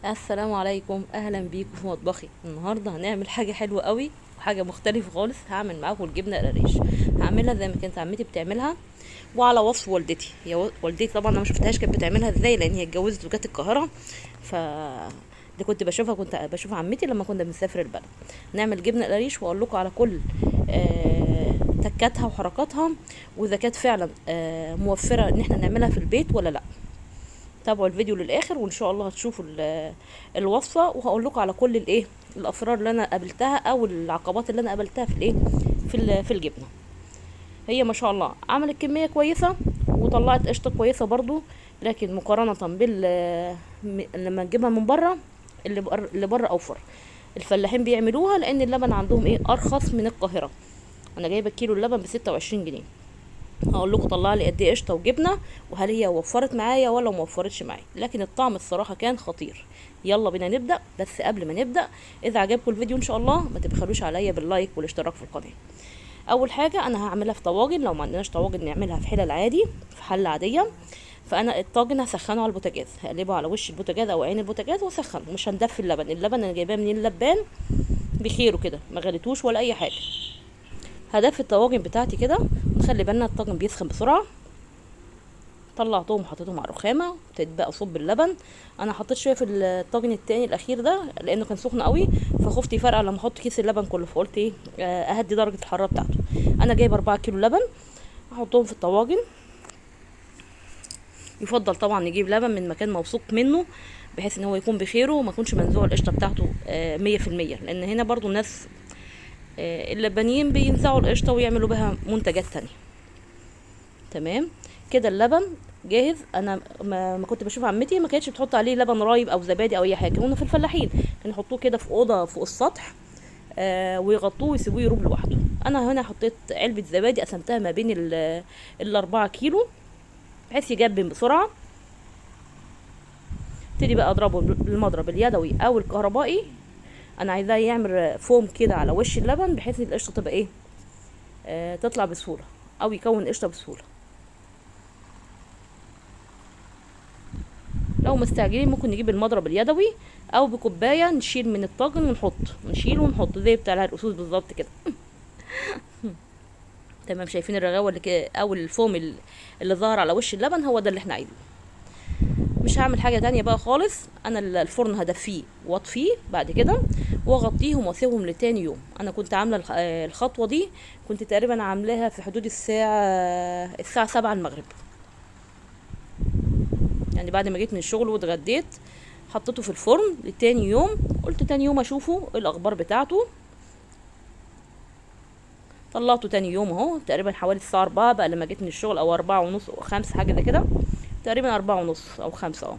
السلام عليكم، اهلا بيكم في مطبخي. النهارده هنعمل حاجه حلوه قوي وحاجه مختلفه خالص. هعمل معاكم الجبنه القريش. هعملها زي ما كانت عمتي بتعملها وعلى وصف والدتي. هي والدتي طبعا انا ما شفتهاش كانت بتعملها ازاي، لان هي اتجوزت وجت القاهره. ف دي كنت بشوف عمتي لما كنا بنسافر البلد. نعمل جبنه قريش واقول لكم على كل تكاتها وحركاتها، واذا كانت فعلا موفره ان احنا نعملها في البيت ولا لا. تابعوا الفيديو للاخر وان شاء الله هتشوفوا الوصفه، وهقول لكم على كل الاسرار اللي انا قابلتها او العقبات اللي انا قابلتها في الجبنه. هي ما شاء الله عملت كميه كويسه وطلعت قشطه كويسه برضو، لكن مقارنه لما نجيبها من بره، اللي بره اوفر. الفلاحين بيعملوها لان اللبن عندهم ارخص من القاهره. انا جايبه كيلو اللبن ب26 جنيه. هقول لكم طلع لي قد ايه قشطه وجبنه، وهل هي وفرت معايا ولا ما وفرتش معايا، لكن الطعم الصراحه كان خطير. يلا بينا نبدا. بس قبل ما نبدا، اذا عجبكم الفيديو ان شاء الله ما تبخلوش عليا باللايك والاشتراك في القناه. اول حاجه انا هعملها في طواجن. لو ما عندناش طواجن نعملها في حلل عادي، في حله عاديه. فانا الطاجن هسخنه على البوتاجاز، هقلبه على وش البوتاجاز او عين البوتاجاز واسخنه. مش هندفي اللبن انا جايباه من اللبان بخيره كده، ما غليتوش ولا اي حاجه. هدفي الطواجن بتاعتي كده. نخلي بالنا الطاجن بيسخن بسرعه. طلعتهم وحطيتهم على الرخامه، ابتديت بقى اصب اللبن. انا حطيت شويه في الطاجن التاني الاخير ده لانه كان سخن قوي، فخفت يفرقع لما احط كيس اللبن كله، فقلت ايه اهدي درجه الحراره بتاعته. انا جايبه 4 كيلو لبن، احطهم في الطواجن. يفضل طبعا نجيب لبن من مكان موثوق منه، بحيث ان هو يكون بخيره وما يكونش منزوع القشطه بتاعته 100%، لان هنا برضو الناس اللبانيين بينزعوا القشطه ويعملوا بها منتجات تانية. تمام كده اللبن جاهز. انا ما كنت بشوف عمتي ما كانتش بتحط عليه لبن رايب او زبادي او اي حاجه. كنا في الفلاحين كانوا يحطوه كده في اوضه فوق السطح، ويغطوه ويسيبوه يروب لوحده. انا هنا حطيت علبه زبادي قسمتها ما بين ال4 كيلو بحيث يجبن بسرعه. ابتدي بقى اضربه بالمضرب اليدوي او الكهربائي. انا عايزاه يعمل فوم كده على وش اللبن بحيث ان القشطه تبقى تطلع بسهوله، او يكون قشطه بسهوله. لو مستعجلين ممكن نجيب المضرب اليدوي، او بكوبايه نشيل من الطاجن ونحط، نشيل ونحط زي بتاع العرقسوس بالظبط كده. تمام. شايفين الرغاوه او الفوم اللي ظهر على وش اللبن؟ هو ده اللي احنا عايزينه. مش هعمل حاجه تانية بقى خالص. انا الفرن هدفيه واطفيه بعد كده، واغطيهم واسيبهم لتاني يوم. انا كنت عامله الخطوه دي، كنت تقريبا عاملاها في حدود الساعه 7 المغرب. يعني بعد ما جيت من الشغل واتغديت حطيته في الفرن لتاني يوم. قلت تاني يوم اشوفه الاخبار بتاعته. طلعته تاني يوم اهو، تقريبا حوالي الساعه 4 بقى لما جيت من الشغل، او 4 ونص او 5 حاجه زي كده. تقريبا 4 ونص او 5 اهو.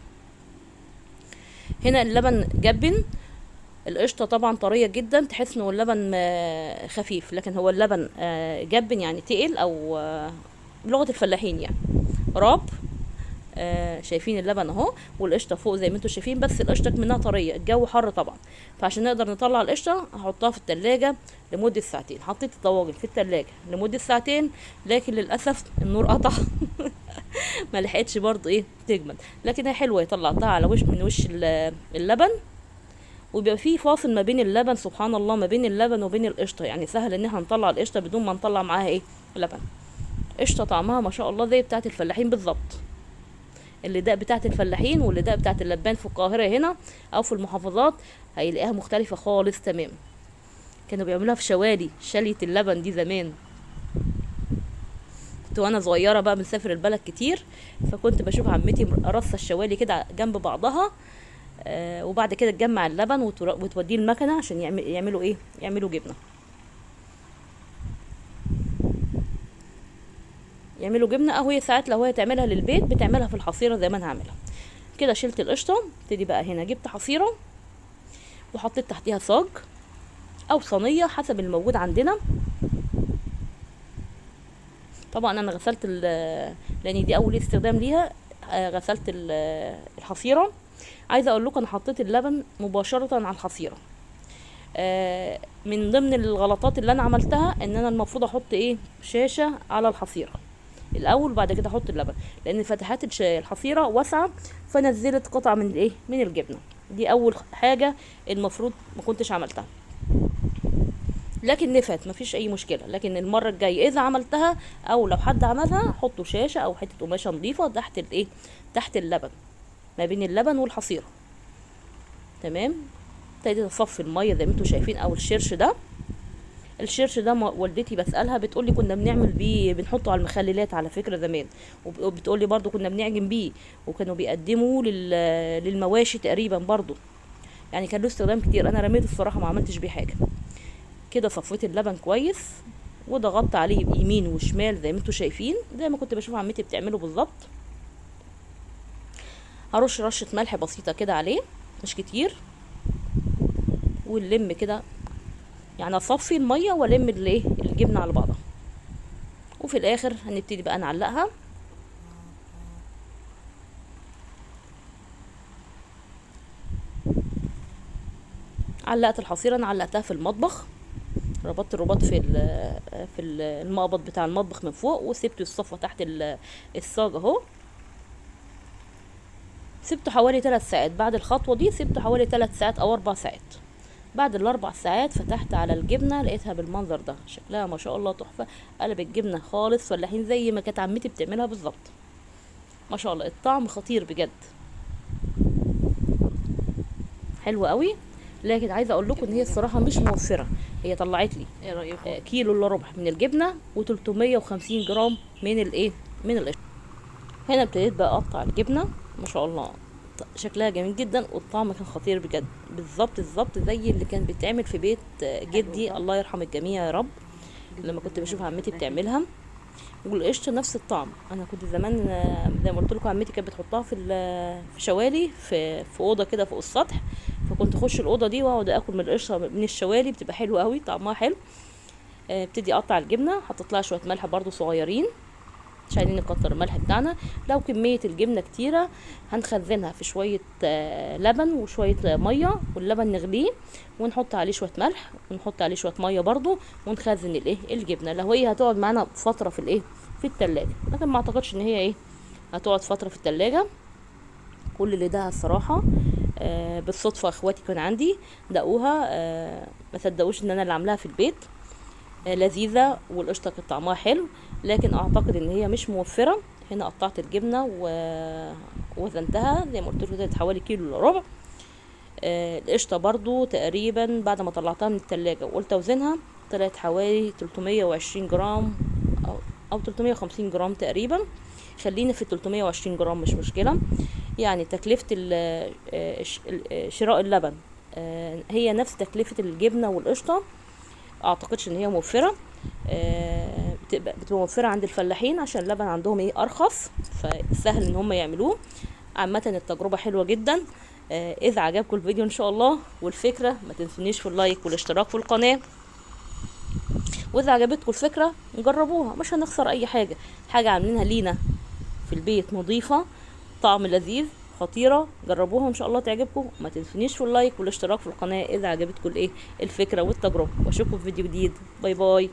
هنا اللبن جبن. القشطه طبعا طريه جدا، تحس انه اللبن خفيف، لكن هو اللبن جبن يعني تقل، او بلغه الفلاحين يعني راب. شايفين اللبن اهو، والقشطه فوق زي ما انتم شايفين، بس القشطه منها طريه، الجو حر طبعا. فعشان نقدر نطلع القشطه هحطها في التلاجة لمده ساعتين. حطيت الطواجن في التلاجة لمده ساعتين، لكن للاسف النور قطع. ما لحقتش برضو تجمد، لكن هي حلوه. طلعتها على وش اللبن، وبيبقى فيه فاصل ما بين اللبن، سبحان الله، ما بين اللبن وبين القشطه. يعني سهل ان احنا نطلع القشطه بدون ما نطلع معاها لبن. قشطه طعمها ما شاء الله زي بتاعه الفلاحين بالظبط. اللي ده بتاعت الفلاحين واللي ده بتاعت اللبان في القاهرة هنا او في المحافظات هيلاقيها مختلفة خالص تمام. كانوا بيعملوها في شالية اللبن دي زمان. كنت وانا صغيرة بقى بنسافر البلد كتير، فكنت بشوف عمتي رصة الشوالي كده جنب بعضها. وبعد كده تجمع اللبن وتوديه المكنة عشان يعملوا جبنة. يعملوا جبنه، او هي ساعات لو هي تعملها للبيت بتعملها في الحصيره زي ما انا هعملها كده. شلت القشطه. ابتدي بقى هنا جبت حصيره وحطيت تحتيها صاج او صينيه حسب الموجود عندنا. طبعا انا غسلت لان دي اول استخدام ليها. غسلت الحصيره. عايزه اقول لكم انا حطيت اللبن مباشره على الحصيره. من ضمن الغلطات اللي انا عملتها ان انا المفروض احط شاشه على الحصيره الاول، بعد كده احط اللبن، لان فتحات الحصيره واسعه، فنزلت قطعه من من الجبنه. دي اول حاجه المفروض ما كنتش عملتها، لكن نفعت مفيش اي مشكله. لكن المره الجايه اذا عملتها او لو حد عملها، حطوا شاشه او حته قماشه نظيفه تحت الايه، تحت اللبن، ما بين اللبن والحصيره. تمام. ابتديت اصفي الميه زي ما انتم شايفين، او الشرش ده. الشرش ده والدتي بسالها بتقولي كنا بنعمل بيه، بنحطه على المخللات على فكره زمان، وبتقولي برضو كنا بنعجن بيه، وكانوا بيقدموا للمواشي تقريبا برضو، يعني كان له استخدام كتير. انا رميته الصراحه، ما عملتش بيه حاجه. كده صفيت اللبن كويس وضغطت عليه بيمين وشمال زي ما انتم شايفين، زي ما كنت بشوف عمتي بتعمله بالظبط. هرش رشه ملح بسيطه كده عليه، مش كتير، ونلم كده، يعني اصفي الميه والم الايه الجبنه على بعضها. وفي الاخر هنبتدي بقى نعلقها. علقت الحصيره، انا علقتها في المطبخ، ربطت الرباط في المقبض بتاع المطبخ من فوق، وسبته الصفه تحت الصاج اهو. سبته حوالي 3 ساعات. بعد الخطوه دي سبته حوالي 3 ساعات او 4 ساعات. بعد ال4 ساعات فتحت على الجبنه، لقيتها بالمنظر ده، شكلها ما شاء الله تحفه. قلب الجبنه خالص فلاحين زي ما كانت عمتي بتعملها بالظبط، ما شاء الله. الطعم خطير بجد، حلو قوي. لكن عايزه اقول لكم ان هي الصراحه مش موفره. هي طلعت لي ايه رايكم؟ كيلو الا ربع من الجبنه و350 جرام من الايه، من القشطه. هنا ابتديت بقى اقطع الجبنه، ما شاء الله شكلها جميل جدا، والطعم كان خطير بجد، بالظبط زي اللي كان بيتعمل في بيت جدي، الله يرحم الجميع يا رب، لما كنت بشوف عمتي بتعملها. والقشطه نفس الطعم. انا كنت زمان زي ما قلت لكم عمتي كانت بتحطها في شوالي، في اوضه كده فوق السطح، فكنت اخش الاوضه دي واقعد اكل من القشطه من الشوالي، بتبقى حلوه قوي، طعمها حلو. ابتدي اقطع الجبنه، حطيت لها شويه ملح برضو صغيرين، مش عايزين نكتر الملح بتاعنا. لو كميه الجبنه كتيره هنخزنها في شويه لبن وشويه ميه، واللبن نغليه ونحط عليه شويه ملح ونحط عليه شويه ميه برضو، ونخزن الايه الجبنه. لو هي هتقعد معانا فتره في الايه في التلاجة، لكن ما اعتقدش ان هي ايه هتقعد فتره في التلاجة. كل اللي ده الصراحه بالصدفه اخواتي كان عندي دقوها، ما صدقوش ان انا اللي عاملاها في البيت. لذيذه، والقشطه كانت طعمها حلو، لكن اعتقد ان هي مش موفره. هنا قطعت الجبنه ووزنتها زي ما قلت لكم، حوالي كيلو الا ربع. القشطه برضو تقريبا بعد ما طلعتها من التلاجة وقلت اوزنها، طلعت حوالي 320 جرام او 350 جرام تقريبا. خلينا في 320 جرام مش مشكله. يعني تكلفه شراء اللبن هي نفس تكلفه الجبنه والقشطه. اعتقدش ان هي موفره. بتبقى موفره عند الفلاحين عشان اللبن عندهم ايه ارخص، فسهل ان هم يعملوه. عامه التجربه حلوه جدا. اذا عجبكم الفيديو ان شاء الله والفكره، ما تنسونيش في اللايك والاشتراك في القناه. واذا عجبتكم الفكره جربوها، مش هنخسر اي حاجه. حاجه عاملينها لينا في البيت، نظيفه، طعم لذيذ، خطيره. جربوها ان شاء الله تعجبكم. ما تنسونيش في اللايك والاشتراك في القناه اذا عجبتكم الايه الفكره والتجربه. واشوفكم في فيديو جديد. باي باي.